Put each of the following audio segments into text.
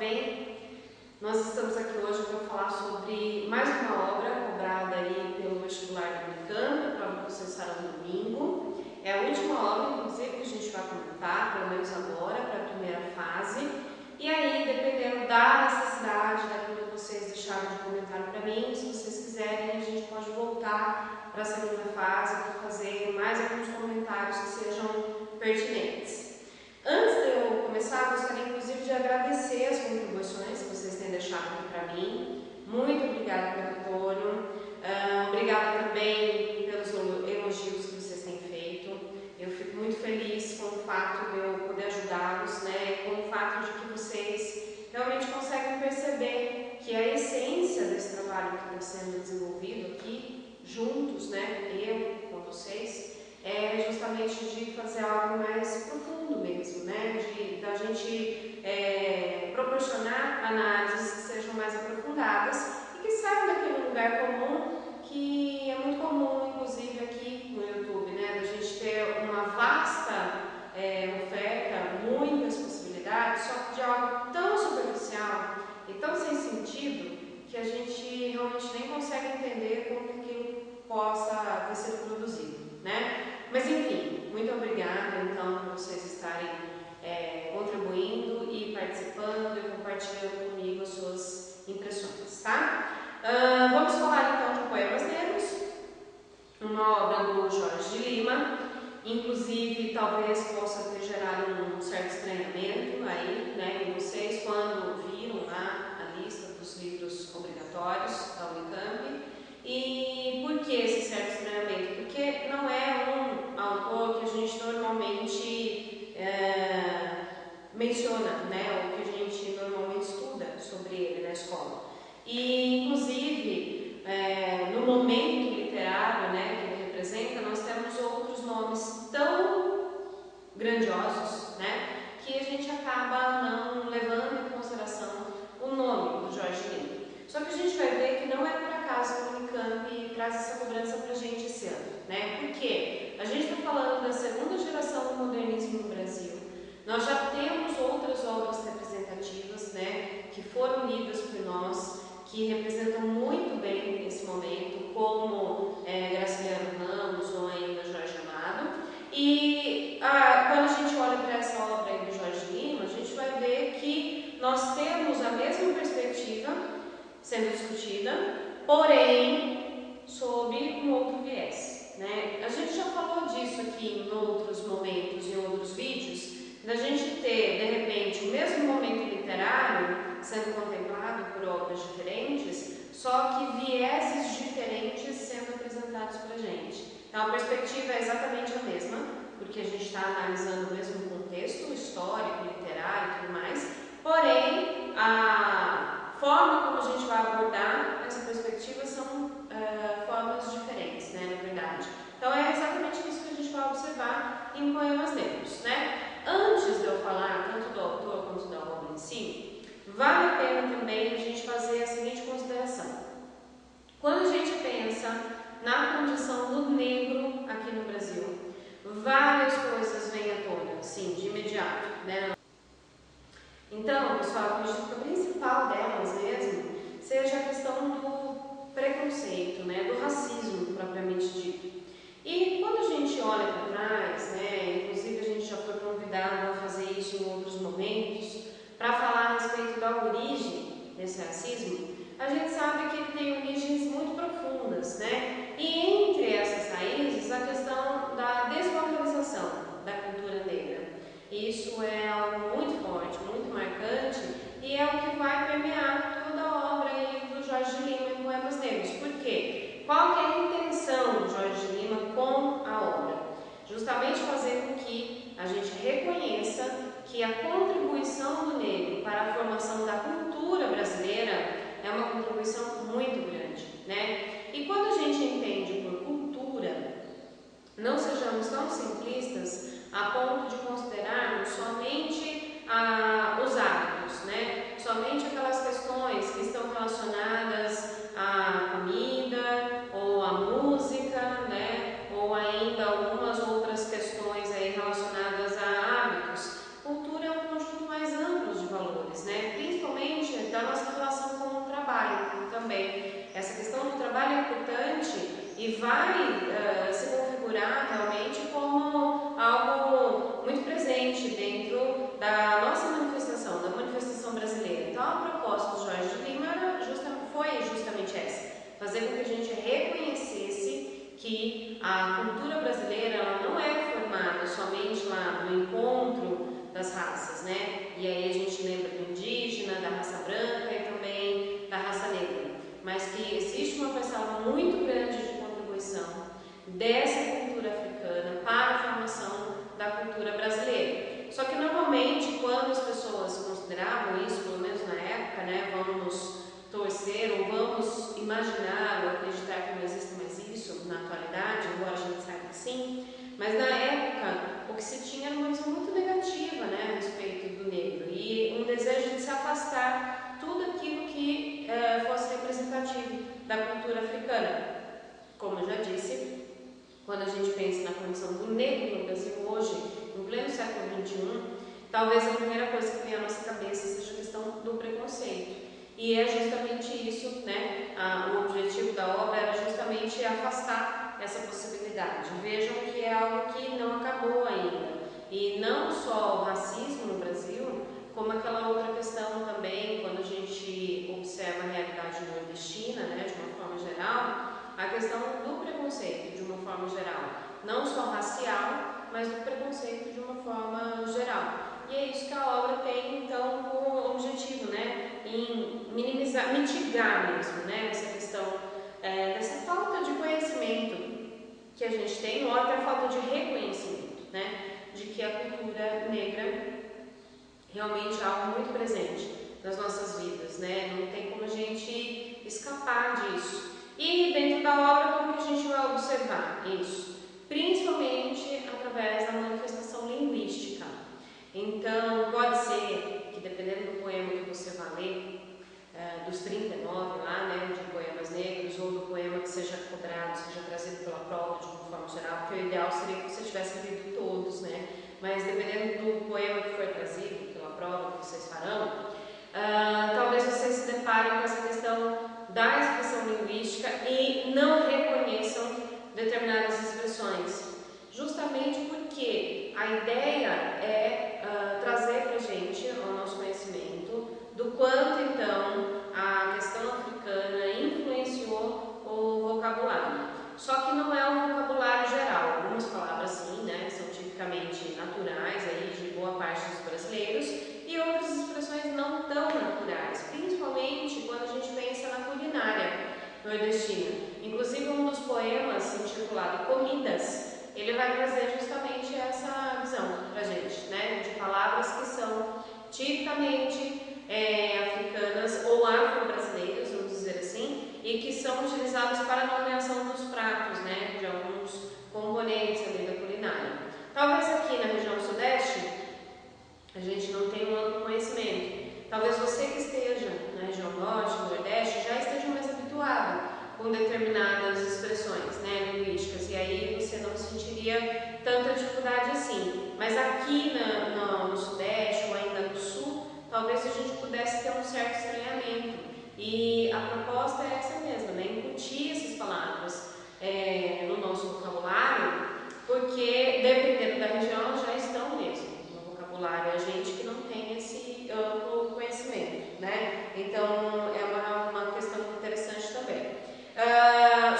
bem? Nós estamos aqui hoje para falar sobre mais uma obra cobrada aí pelo vestibular do Unicamp, a prova que vocês farão no domingo. É a última obra, inclusive, que a gente vai comentar, pelo menos agora, para a primeira fase. E aí, dependendo da necessidade, daquilo que vocês deixaram de comentário para mim, se vocês quiserem, a gente pode voltar para a segunda fase para fazer mais alguns comentários que sejam pertinentes. Antes de eu começar, gostaria inclusive de agradecer as contribuições que vocês têm deixado aqui para mim. Muito obrigada pelo retorno. Obrigada também pelos elogios que vocês têm feito. Eu fico muito feliz com o fato de eu poder ajudá-los, né? Com o fato de que vocês realmente conseguem perceber que a essência desse trabalho que está sendo desenvolvido aqui, juntos, né? Eu com vocês, é justamente de fazer algo mais profundo mesmo, né? Da gente proporcionar análises que sejam mais aprofundadas e que saiam daquele lugar comum que é muito comum, inclusive aqui no YouTube, né? Da gente ter uma vasta oferta, muitas possibilidades, só que de algo tão superficial e tão sem sentido que a gente realmente nem consegue entender como que aquilo possa ter sido produzido, né? Mas enfim, muito obrigada então por vocês estarem contribuindo e participando e compartilhando comigo as suas impressões, tá? Vamos falar então de Poemas Negros, uma obra do Jorge de Lima. Inclusive, talvez possa ter gerado um certo estranhamento aí, né, em vocês quando viram lá a lista dos livros obrigatórios da Unicamp. E por que esse certo estranhamento? Porque não é um autor que a gente normalmente menciona, né, ou que a gente normalmente estuda sobre ele na escola. E, inclusive, no momento literário, né, que ele representa, nós temos outros nomes tão grandiosos, né, que a gente acaba não levando em consideração o nome do Jorge Lima. Só que a gente vai ver que não é por acaso que o Unicamp traz essa cobrança para a gente esse ano, né? Porque a gente está falando da segunda geração do modernismo no Brasil. Nós já temos outras obras representativas, né, que foram lidas por nós, que representam muito bem esse momento, como Graciliano Ramos ou ainda Jorge Amado. E quando a gente olha para essa obra aí do Jorge Lima, a gente vai ver que nós temos a mesma perspectiva sendo discutida, porém sob um outro viés, né? A gente já falou disso aqui em outros momentos, em outros vídeos, da gente ter, de repente, o mesmo momento literário sendo contemplado por obras diferentes, só que vieses diferentes sendo apresentados para a gente. Então a perspectiva é exatamente a mesma, porque a gente está analisando o mesmo contexto histórico, literário e tudo mais, porém a forma como a gente vai abordar essa perspectiva são formas diferentes, né, na verdade. Então é exatamente isso que a gente vai observar em Poemas Negros, né? Antes de eu falar tanto do autor quanto da obra em si, vale a pena também a gente fazer a seguinte consideração. Quando a gente pensa na condição do negro aqui no Brasil, várias coisas vêm à tona, sim, de imediato, né? Então, pessoal, acredito que a principal delas mesmo seja a questão do preconceito, né, do racismo propriamente dito. E quando a gente olha para trás, né, inclusive a gente já foi convidado a fazer isso em outros momentos, para falar a respeito da origem desse racismo, a gente sabe que ele tem origens muito profundas, né? E entre essas raízes, a questão da desvalorização da cultura negra. Isso é algo muito forte, muito marcante e é o que vai permear toda a obra aí do Jorge de Lima em Poemas Negros. Por quê? Qual que é a intenção do Jorge de Lima com a obra? Justamente fazer com que a gente reconheça que a contribuição do negro para a formação da cultura brasileira é uma contribuição muito grande, né? E quando a gente entende por cultura, não sejamos tão simplistas a ponto de considerarmos somente os hábitos, né? Somente aquelas questões que estão relacionadas à comida ou à música, né? Ou ainda algumas outras questões aí relacionadas a hábitos. Cultura é um conjunto mais amplo de valores, né? Principalmente e vai se configurar realmente como algo muito presente dentro da nossa manifestação, da manifestação brasileira. Então a proposta do Jorge de Lima foi justamente essa, fazer com que a gente reconhecesse que a cultura brasileira ela não é formada somente lá no encontro das raças, né? E aí a gente lembra do indígena, da raça branca e também da raça negra, mas que existe uma parcela muito grande de contribuição dessa cultura africana para a formação da cultura brasileira. Só que normalmente quando as pessoas consideravam isso, pelo menos na época, né, vamos torcer ou vamos imaginar ou acreditar que não existe mais isso na atualidade, embora a gente saiba que sim, mas na época o que se tinha era uma visão muito negativa, né, a respeito do negro e um desejo de se afastar tudo aquilo que fosse representativo da cultura africana. Como eu já disse, quando a gente pensa na condição do negro no Brasil hoje, em pleno século XXI, talvez a primeira coisa que vem à nossa cabeça seja a questão do preconceito. E é justamente isso, né? O objetivo da obra era justamente afastar essa possibilidade. Vejam que é algo que não acabou ainda. E não só o racismo no Brasil, como aquela outra questão também, quando a gente observa a realidade nordestina, né, de uma forma geral, a questão do preconceito de uma forma geral, não só racial, mas do preconceito de uma forma geral. E é isso que a obra tem, então, como objetivo, né, em minimizar, mitigar mesmo, né, essa questão dessa falta de conhecimento que a gente tem, ou até a falta de reconhecimento, né, de que a cultura negra realmente é algo muito presente nas nossas vidas, né, não tem como a gente escapar disso. E dentro da obra, como que a gente vai observar isso? Principalmente através da manifestação linguística. Então, pode ser que, dependendo do poema que você vai ler, dos 39 lá, né, de poemas negros, ou do poema que seja cobrado, seja trazido pela prova de uma forma geral, porque o ideal seria que você tivesse lido todos, né, mas dependendo do poema que for trazido pela prova que vocês farão, talvez vocês se deparem com essa questão da expressão linguística e não reconheçam determinadas expressões, justamente porque a ideia é trazer para a gente, ao nosso conhecimento, do quanto então a questão africana influenciou o vocabulário. Só que não é um vocabulário geral, algumas palavras sim, né, são tipicamente naturais aí de boa parte dos brasileiros, e outras expressões não tão naturais, principalmente quando a gente pensa na culinária nordestina. Inclusive um dos poemas intitulado Comidas, ele vai trazer justamente essa visão pra gente, né, de palavras que são tipicamente africanas ou afro-brasileiras, vamos dizer assim, e que são utilizadas para a nomeação dos pratos, né, de alguns componentes ali da culinária. Talvez aqui na região sudeste a gente não tenha um amplo conhecimento. Talvez você que esteja na região norte, nordeste, já esteja mais habituado com determinadas expressões, né, linguísticas, e aí você não sentiria tanta dificuldade assim. Mas aqui no sudeste ou ainda no sul, talvez a gente pudesse ter um certo estranhamento. E a proposta é essa mesma, né, incutir essas palavras no nosso vocabulário, porque dependendo da região elas já estão mesmo no vocabulário, a gente que não tem esse amplo conhecimento, né? Então é uma questão interessante também.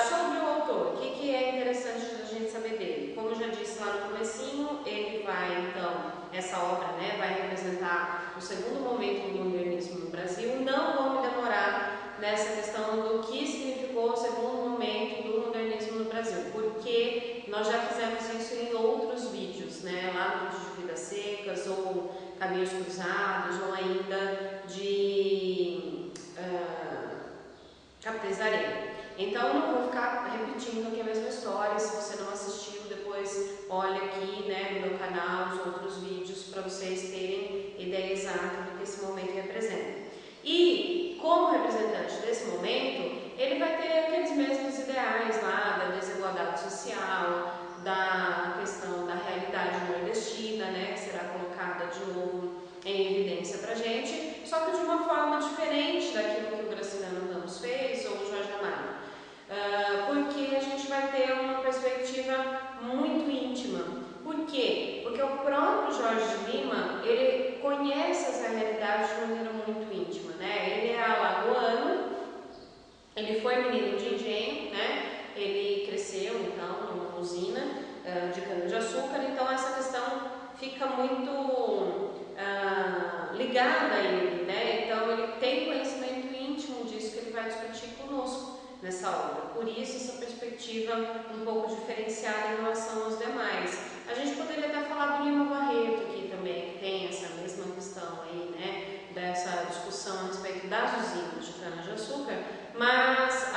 Sobre o autor, o que é interessante a gente saber dele? Como eu já disse lá no comecinho, ele vai então, essa obra, né, vai representar o segundo momento do modernismo no Brasil. Não vou me demorar nessa questão do que significou o segundo momento do modernismo no Brasil, porque nós já fizemos isso em outros vídeos, né, lá no vídeo de Vidas Secas, ou Caminhos Cruzados, ou ainda de Capitães da Areia. Então eu não vou ficar repetindo aqui a mesma história. Se você não assistiu, depois olha aqui, né, no meu canal os outros vídeos para vocês terem ideia exata do que esse momento representa. E como representante desse momento, ele vai ter aqueles mesmos ideais lá da desigualdade social, da questão da realidade nordestina, né, que será colocada de novo em evidência pra gente, só que de uma forma diferente daquilo que o Graciliano Ramos fez ou o Jorge Amado. Porque a gente vai Ele foi menino de engenho, né? Ele cresceu então numa usina de cana-de-açúcar, então essa questão fica muito ligada a ele, né? Então ele tem conhecimento íntimo disso que ele vai discutir conosco nessa obra. Por isso essa perspectiva um pouco diferenciada em relação aos demais. A gente poderia até falar do Lima Barreto aqui também, que tem essa mesma questão aí, né? Dessa discussão a respeito das usinas de cana-de-açúcar, mas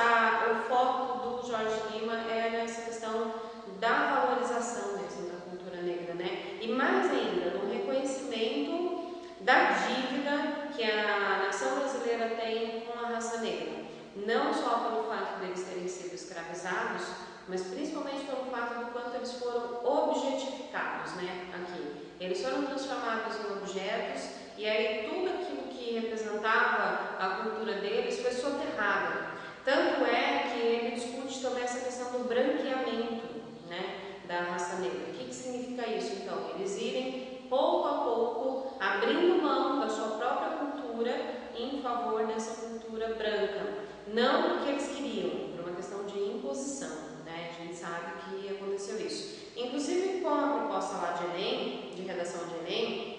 o foco do Jorge Lima é nessa questão da valorização mesmo da cultura negra, né? E mais ainda, no reconhecimento da dívida que a nação brasileira tem com a raça negra. Não só pelo fato deles terem sido escravizados, mas principalmente pelo fato do quanto eles foram objetificados, né? Aqui. Eles foram transformados em objetos e aí tudo aquilo que representava a cultura deles foi soterrado. Tanto é que ele discute também essa questão do branqueamento, né, da raça negra. O que significa isso, então? Eles irem pouco a pouco abrindo mão da sua própria cultura em favor dessa cultura branca. Não porque eles queriam, por uma questão de imposição, né? A gente sabe que aconteceu isso. Inclusive com a proposta lá de Enem, de redação de Enem,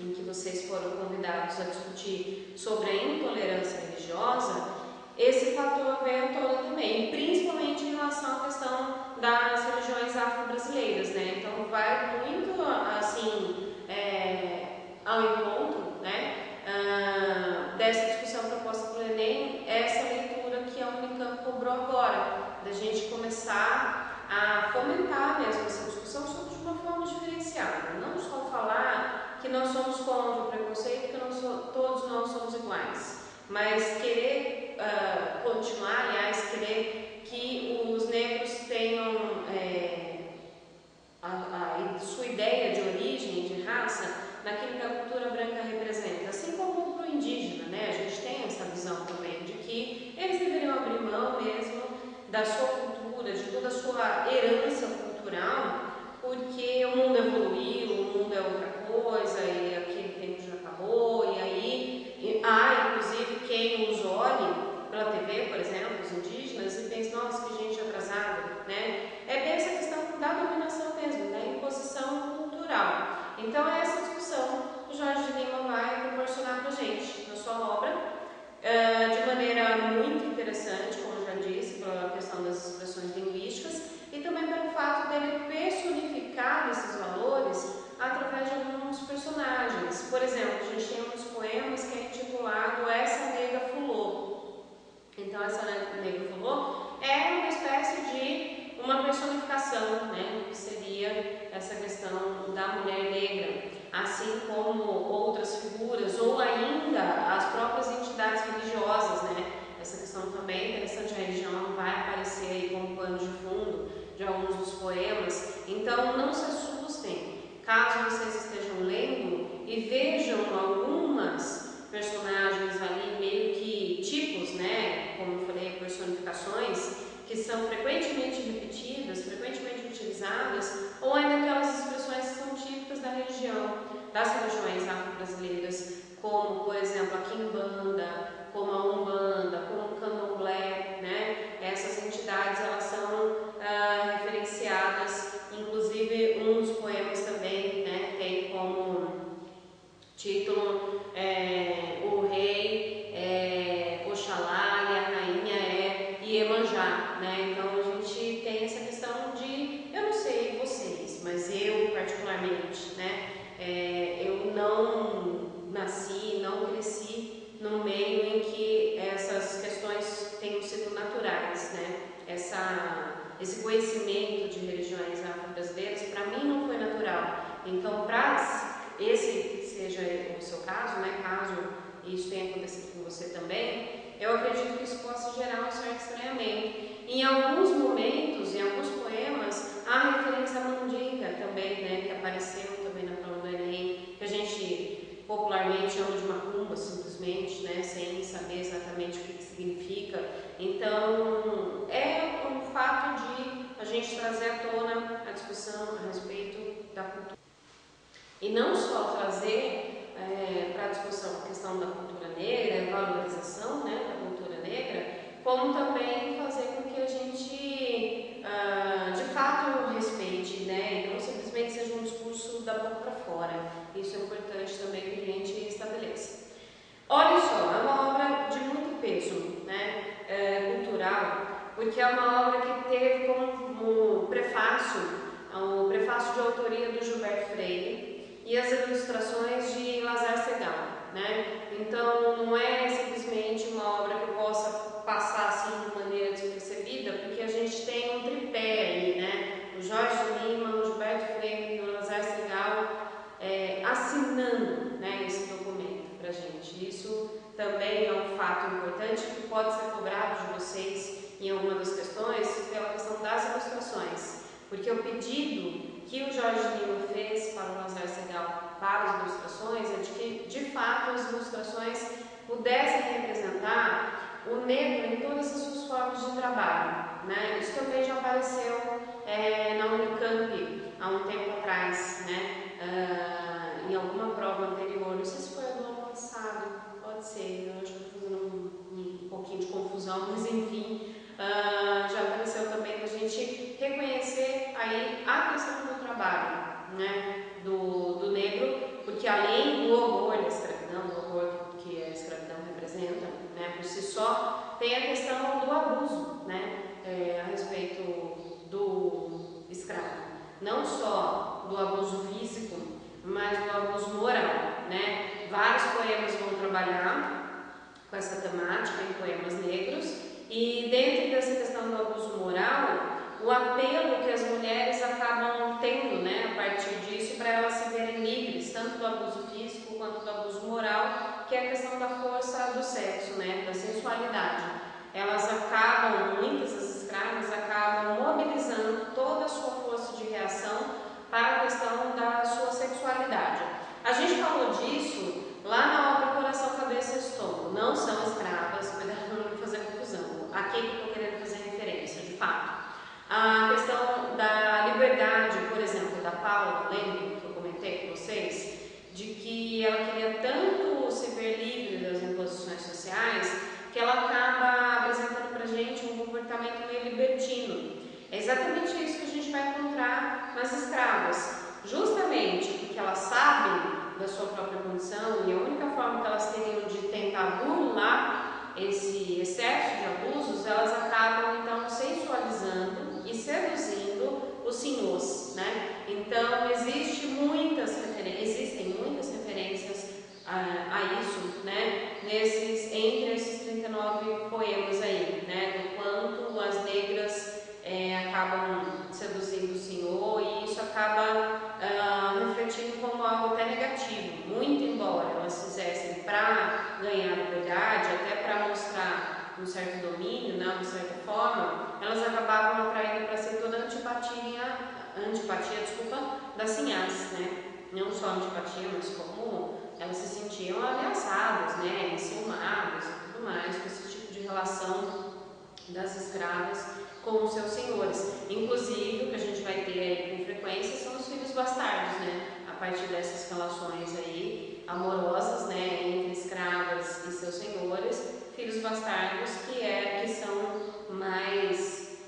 em que vocês foram convidados a discutir sobre a intolerância religiosa, esse fator veio à tona também, principalmente em relação à questão das religiões afro-brasileiras, né? Então vai muito assim ao encontro, né? Dessa discussão proposta pelo Enem, essa leitura que a Unicamp cobrou agora, da gente começar a fomentar mesmo essa discussão sobre de uma forma diferenciada, não só falar que nós somos contra o preconceito, que todos nós somos iguais, mas querer continuar, aliás, querer que os negros tenham a sua ideia de origem, de raça, naquilo que a cultura branca representa, assim como para o indígena, né? A gente tem essa visão também de que eles deveriam abrir mão mesmo da sua cultura, de toda a sua herança cultural, porque o mundo evoluiu, o mundo é outra coisa e aquele tempo já acabou, e aí há inclusive quem os olhe pela TV, por exemplo, os indígenas, e pense, nossa, que gente atrasada, né? É bem essa questão da dominação mesmo, da imposição cultural. Então é essa discussão que o Jorge Lima vai proporcionar para a gente na sua obra, de maneira muito interessante, como eu já disse, pela questão das expressões linguísticas e também pelo fato dele personificar esses valores através de alguns personagens. Por exemplo, a gente tem um dos poemas que é intitulado Essa Nega Fulô. Então essa Nega Fulô é uma espécie de uma personificação, né, que seria essa questão da mulher negra, assim como outras figuras ou ainda as próprias entidades religiosas, né? Essa questão também é interessante, a religião vai aparecer aí como pano de fundo de alguns dos poemas. Então não se assustem caso vocês estejam lendo e vejam algumas personagens ali meio que tipos, né, como eu falei, personificações que são frequentemente repetidas, frequentemente utilizadas, ou ainda aquelas expressões que são típicas da religião, das religiões afro-brasileiras, como, por exemplo, a quimbanda, como a umbanda, como o candomblé, né? Essas entidades, elas são referenciadas, inclusive um dos poemas também, né, tem como título o rei Oxalá e a rainha Iemanjá, né? Então a gente tem essa questão de, eu não sei vocês, mas eu particularmente, né? Eu não nasci, não cresci num meio em que essas questões tenham sido naturais, né? Esse conhecimento de religiões afro-brasileiras, para mim, não foi natural. Então, para esse seja o seu caso, né? Caso isso tenha acontecido com você também, eu acredito que isso possa gerar um certo estranhamento. Em alguns momentos, em alguns poemas, há referência à mandinga também, né? Que apareceu também na prova do Enem, que a gente popularmente chama de macumba, simplesmente, né? Sem saber exatamente o que significa. Então, é um fato de a gente trazer à tona a discussão a respeito da cultura. E não só trazer para a discussão a questão da cultura negra, a valorização, né, da cultura negra, como também o prefácio de autoria do Gilberto Freire e as ilustrações de Lazar Segal, né? Então não é simplesmente uma obra que possa passar assim de maneira despercebida, porque a gente tem um tripé aí, né? O Jorge Lima, o Gilberto Freire e o Lazar Segal assinando, né, esse documento para a gente. Isso também é um fato importante que pode ser cobrado de vocês em alguma das questões pela questão das ilustrações, porque o pedido que o Jorge Lima fez para o Lazar Segal para as ilustrações é de que, de fato, as ilustrações pudessem representar o negro em todas as suas formas de trabalho, né? Isso também já apareceu na Unicamp há um tempo atrás, né? Em alguma prova anterior, não sei se foi do ano passado, pode ser, eu acho que estou fazendo um pouquinho de confusão, mas enfim, já apareceu também da gente reconhecer aí a questão do trabalho, né, do negro, porque além do horror da escravidão, do horror que a escravidão representa, né, por si só, tem a questão do abuso, né, a respeito do escravo, não só do abuso físico, mas do abuso moral, né? Vários poemas vão trabalhar com essa temática em poemas negros, e dentro dessa questão do abuso moral, o apelo que as mulheres acabam tendo, né, a partir disso, para elas se verem livres, tanto do abuso físico quanto do abuso moral, que é a questão da força do sexo, né, da sensualidade. Elas acabam, muitas das escravas acabam mobilizando toda a sua força de reação para a questão da sua sexualidade. A gente falou disso lá na obra Coração, Cabeça e Estômago. Não são escravas, cuidado para não fazer confusão. A quem eu estou querendo fazer referência, de fato. A questão da liberdade, por exemplo, da Paula, lembra que eu comentei com vocês, de que ela queria tanto se ver livre das imposições sociais, que ela acaba apresentando para a gente um comportamento meio libertino. É exatamente isso que a gente vai encontrar nas escravas, justamente porque elas sabem da sua própria condição e a única forma que elas teriam de tentar burlar esse excesso de abusos, elas acabam então sensualizando e seduzindo os senhores, né? Então existem muitas referências a isso, né? Entre esses 39 poemas aí, né? Do quanto as negras acabam seduzindo o senhor, e isso acaba refletindo como algo até negativo, muito embora elas fizessem para ganhar liberdade, até para mostrar um certo domínio, né, uma certa forma, elas acabavam atraindo para si toda a antipatia das sinhás, né? Não só antipatia, mas como elas se sentiam ameaçadas, né, enciumadas e tudo mais, com esse tipo de relação das escravas com os seus senhores. Inclusive, o que a gente vai ter aí com frequência são os filhos bastardos, né? A partir dessas relações aí amorosas, né, entre escravas e seus senhores, filhos bastardos que são mais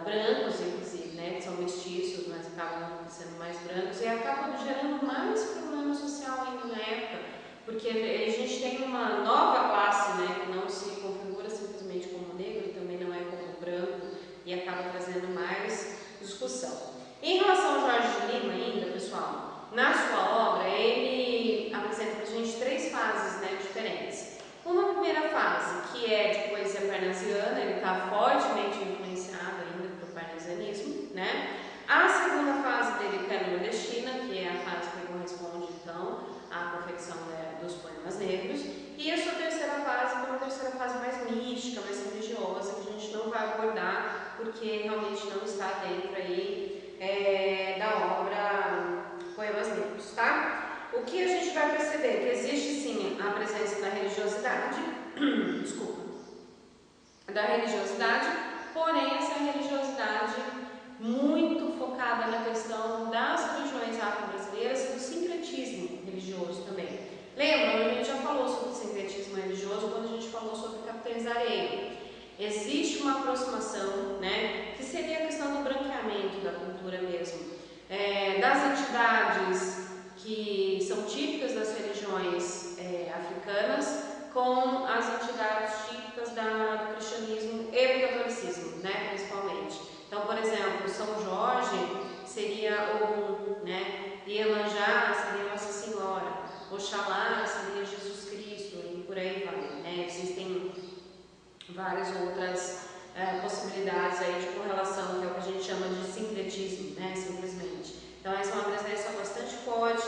brancos, inclusive, né? Que são mestiços, mas acabam sendo mais brancos e acabam gerando mais problema social ainda na época, porque a gente tem uma nova classe, né, que não se configura simplesmente como negro, também não é como branco, e acaba trazendo mais discussão. Em relação ao Jorge Lima ainda, pessoal, na sua obra ele apresenta para a gente 3 fases, né, diferentes. Uma primeira fase, que é de poesia parnasiana, ele está fortemente influenciado ainda pelo parnasianismo, né? A segunda fase dele, que é nordestina, que é a fase que corresponde então à confecção dos poemas negros, e a sua terceira fase, que é uma terceira fase mais mística, mais religiosa, que a gente não vai abordar porque realmente não está dentro aí da obra Poemas Negros, tá? O que a gente vai perceber? Que existe sim a presença da religiosidade, porém essa religiosidade muito focada na questão das religiões afro-brasileiras e do sincretismo religioso também. Lembra? A gente já falou sobre o sincretismo religioso quando a gente falou sobre Capitães da Areia. Existe uma aproximação, né, que seria a questão do branqueamento da cultura mesmo, das entidades que são típicas das religiões africanas com as entidades típicas do cristianismo e do catolicismo, né, principalmente. Então, por exemplo, São Jorge, Oxalá seria Jesus Cristo e por aí vai, né? Existem várias outras possibilidades aí de correlação, que é o que a gente chama de sincretismo, né? Simplesmente. Então essa é uma presença bastante forte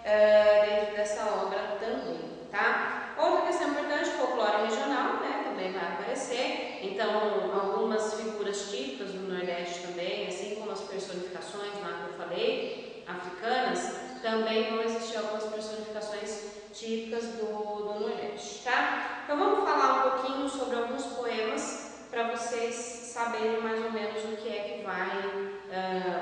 dentro dessa obra também, tá? Outra questão importante, folclore regional, né? Também vai aparecer. Então algumas figuras típicas do Nordeste também, assim como as personificações lá que eu falei, africanas, também vão existir algumas personificações típicas do Nordeste, tá? Então vamos falar um pouquinho sobre alguns poemas para vocês saberem mais ou menos o que é que vai,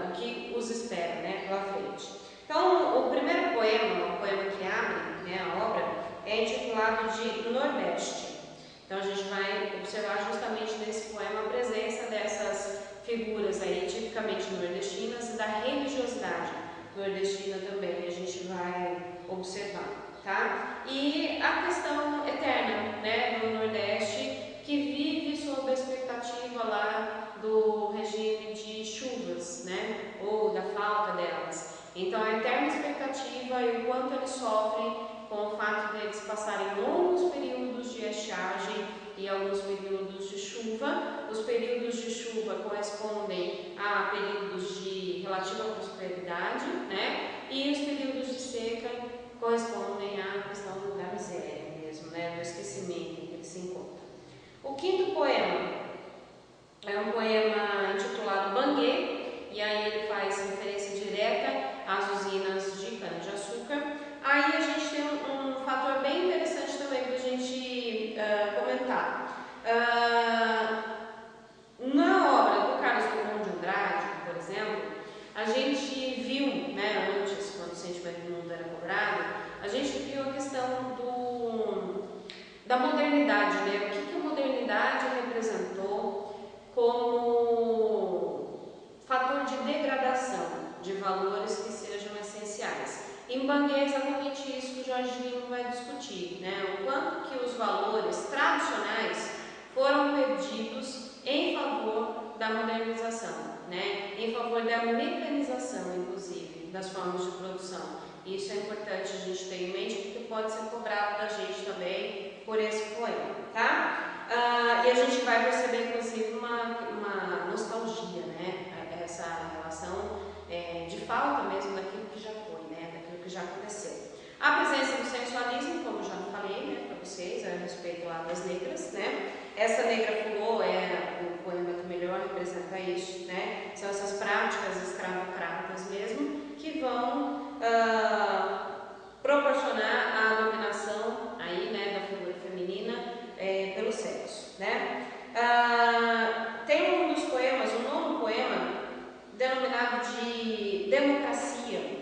o que os espera, né, pela frente. Então o primeiro poema, o poema que abre, né, a obra, é intitulado de Nordeste. Então a gente vai observar justamente nesse poema a presença dessas figuras aí tipicamente nordestinas e da religiosidade nordestina também a gente vai observar, tá? E a questão eterna, né, do Nordeste, que vive sob a expectativa lá do regime de chuvas, né, ou da falta delas. Então a eterna expectativa e o quanto eles sofrem com o fato de eles passarem longos períodos de estiagem e alguns períodos de chuva. Os períodos de chuva correspondem a períodos de relativa prosperidade, né? E os períodos de seca correspondem à questão da miséria mesmo, né? Do esquecimento em que eles se encontram. O quinto poema é um poema intitulado Banguê, e aí ele faz referência direta às usinas de cana-de-açúcar. Aí a gente tem um fator bem interessante também para a gente comentar. Na obra do Carlos Drummond de Andrade, por exemplo, a gente viu, né, antes, quando o Sentimento do Mundo era cobrado, a gente viu a questão da modernidade, né? O que a modernidade representou como fator de degradação de valores que sejam essenciais. Em Banguê é exatamente isso que o Jorge Lima vai discutir, né? O quanto que os valores tradicionais foram perdidos em favor da modernização, né? Em favor da mecanização, inclusive, das formas de produção. Isso é importante a gente ter em mente, porque pode ser cobrado da gente também por esse poema, tá? E a gente vai perceber, inclusive, uma nostalgia, né? Essa relação de falta mesmo daquilo que já foi, né? Daquilo que já aconteceu. A presença do sensualismo, como já falei, né, para vocês, a respeito lá das negras, né? Essa Negra Fulô é o poema que melhor representa isso, né? São essas práticas escravocratas mesmo, que vão proporcionar a dominação aí, né, da figura feminina pelo sexo, né? Tem um dos poemas, um novo poema, denominado de Democracia.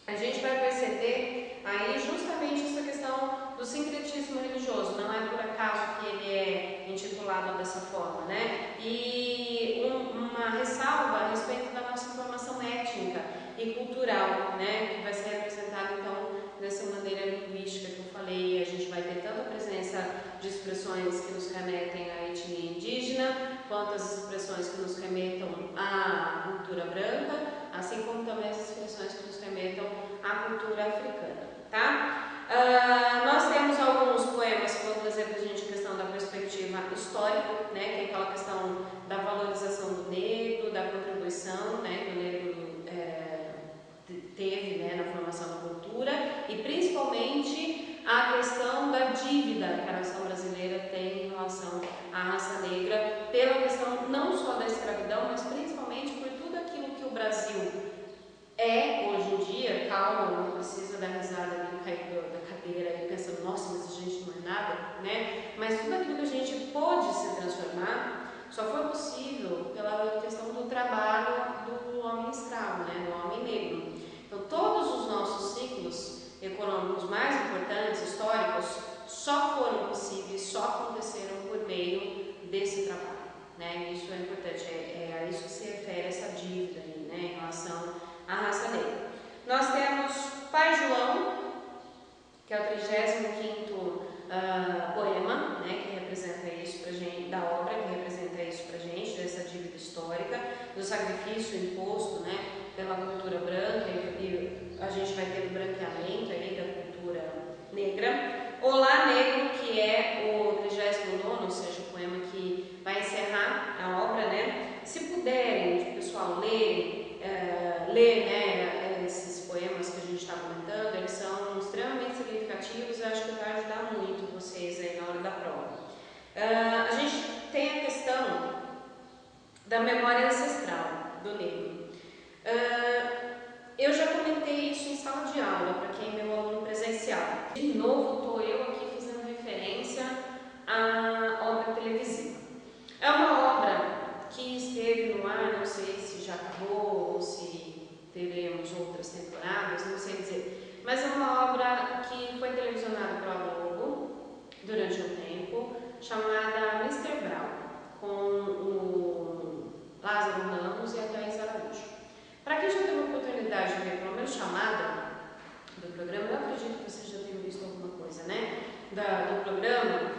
A gente vai perceber aí justamente essa questão do sincretismo religioso, não é por acaso que ele é intitulado dessa forma, né? E uma ressalva a respeito da nossa formação étnica e cultural, né? Que vai ser representada então dessa maneira linguística que eu falei. A gente vai ter tanto a presença de expressões que nos remetem à etnia indígena, quanto as expressões que nos remetam à cultura branca, assim como também as expressões que nos remetam à cultura africana, tá? Nós temos alguns poemas que vão trazer para a gente a questão da perspectiva histórica, né, que é aquela questão da valorização do negro, da contribuição, né, que o negro teve, né, na formação da cultura, e principalmente a questão da dívida que a nação brasileira tem em relação à raça negra, pela questão não só da escravidão, mas principalmente por tudo aquilo que o Brasil hoje em dia. Calma, não precisa dar risada ali, cair da cadeira e pensando, nossa, mas a gente não é nada, né? Mas tudo aquilo que a gente pôde se transformar só foi possível pela questão do trabalho do homem escravo, né? Do homem negro. Então, todos os nossos ciclos econômicos mais importantes, históricos, só foram possíveis, só aconteceram por meio desse trabalho, né? Isso é importante, a isso que se refere essa dívida aí, né, em relação à raça negra. Nós temos Pai João, que é o 35º poema, né, que representa isso pra gente, da obra, que representa isso pra gente, dessa dívida histórica, do sacrifício imposto, né, pela cultura branca, e a gente vai ter o branqueamento aí da cultura literatura negra. Olá Negro, que é o 39º, ou seja, o poema que vai encerrar a obra, né? Se puderem, pessoal, ler, né, esses poemas que a gente está comentando, eles são extremamente significativos e acho que vai ajudar muito vocês aí na hora da prova. A gente tem a questão da memória ancestral do negro. Eu já comentei isso em sala de aula, para quem é meu aluno presencial. De novo, estou eu aqui fazendo referência à obra televisiva. É uma obra que esteve no ar, não sei se já acabou ou se teremos outras temporadas, não sei dizer. Mas é uma obra que foi televisionada pela Globo durante um tempo, chamada Mr. Brown, com o Lázaro Ramos e a Thaís Araújo. Para quem já teve a oportunidade de ver pelo menos chamada do programa, eu acredito que vocês já tenham visto alguma coisa, né? Do programa,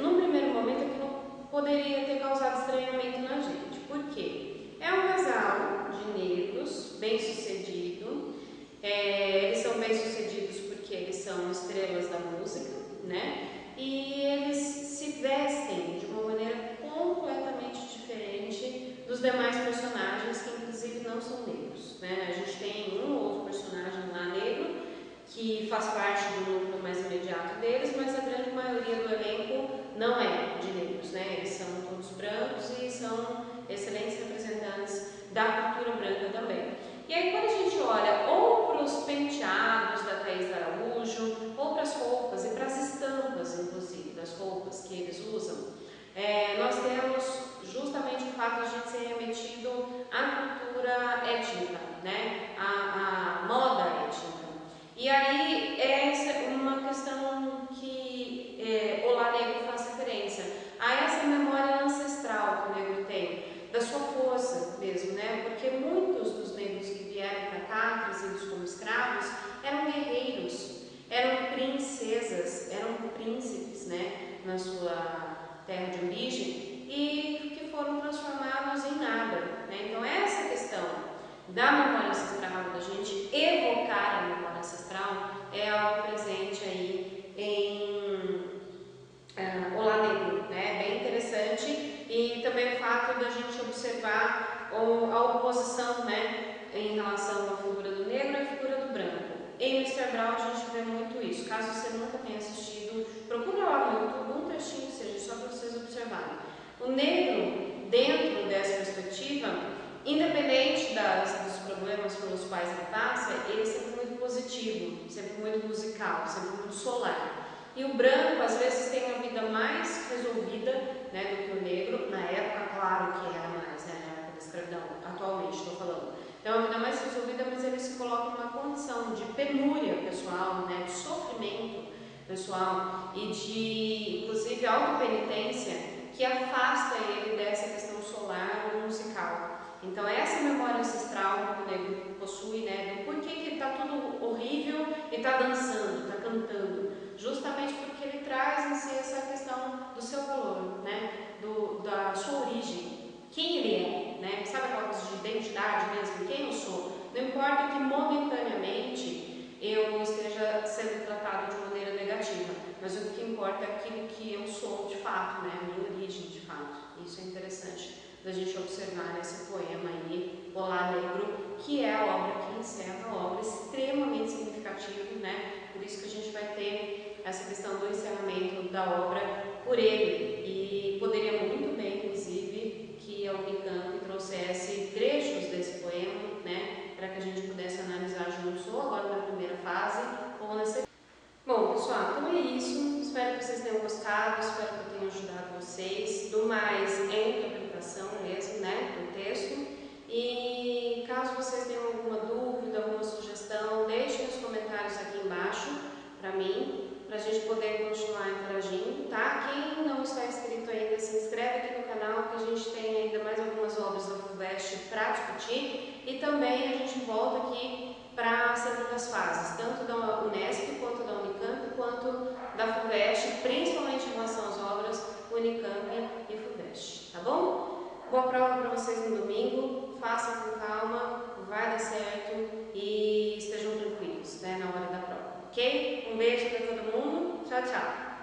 num primeiro momento aquilo poderia ter causado estranhamento na gente. Por quê? É um casal de negros bem-sucedido. Eles são bem-sucedidos porque eles são estrelas da música, né? E eles se vestem de uma maneira completamente diferente dos demais personagens, que inclusive não são negros, né? A gente tem um ou outro personagem lá negro que faz parte do núcleo mais imediato deles, mas a grande maioria do elenco não é de negros, né? Eles são todos brancos e são excelentes representantes da cultura branca também. E aí quando a gente olha ou para os penteados da Thaís Araújo, ou para as roupas e para as estampas, inclusive, das roupas que eles usam, nós temos justamente o fato de a gente ser remetido à cultura étnica, né? À moda étnica. E aí essa é uma questão que Olá Negro faz referência a essa memória ancestral que o negro tem, da sua força mesmo, né? Porque muitos dos negros que vieram para cá, trazidos como escravos, eram guerreiros, eram princesas, eram príncipes, né? Na sua terra de origem, e que foram transformados em nada, né? Então essa questão da memória ancestral, da gente evocar a memória ancestral, é algo presente aí em Olá Negro, né? Bem interessante. E também o fato da gente observar a oposição, né, em relação à figura do negro e à figura do branco. Em Mr. Brown a gente vê muito isso. Caso você nunca tenha assistido, procura lá no YouTube um trechinho, seja só para vocês observarem. O negro, dentro dessa perspectiva, independente dos problemas pelos quais ele passa, ele é sempre muito positivo, sempre muito musical, sempre muito solar. E o branco, às vezes, tem a vida mais resolvida, né, do que o negro, na época, claro que era mais, né, na época da escravidão, atualmente estou falando. Então, a vida mais resolvida, mas ele se coloca numa condição de penúria pessoal, né, de sofrimento pessoal e de, inclusive, autopenitência, que afasta ele dessa questão solar ou musical. Então, essa memória ancestral que o negro possui, né, do porquê que está tudo horrível e está dançando, está cantando, justamente porque ele traz em si essa questão do seu valor, né, da sua origem, quem ele é, né, sabe aquela coisa de identidade mesmo, quem eu sou. Não importa que momentaneamente eu esteja sendo tratado de maneira negativa, mas o que importa é aquilo que eu sou de fato, né, a minha origem de fato. Isso é interessante da gente observar nesse poema aí, Olá Negro, que é a obra que encerra a obra, extremamente significativo, né? Por isso que a gente vai ter essa questão do encerramento da obra por ele. E poderia muito bem, inclusive, que a Unicamp trouxesse trechos desse poema, né? Para que a gente pudesse analisar juntos, ou agora na primeira fase, ou na segunda. Bom, pessoal, então é isso. Espero que vocês tenham gostado, espero que eu tenha ajudado vocês. Do mais, é interpretação mesmo, né, do texto. E caso vocês tenham alguma dúvida, alguma sugestão, deixem nos comentários aqui embaixo para mim, para a gente poder continuar interagindo, tá? Quem não está inscrito ainda, se inscreve aqui no canal, que a gente tem ainda mais algumas obras da FUVEST para discutir. E também a gente volta aqui para as segundas fases, tanto da Unesp, quanto da Unicamp, quanto da FUVEST, principalmente em relação às obras Unicamp e FUVEST, tá bom? Boa prova para vocês no domingo, façam com calma, vai dar certo e estejam tranquilos, né, na hora da prova. ok? Um beijo para todo mundo, tchau, tchau!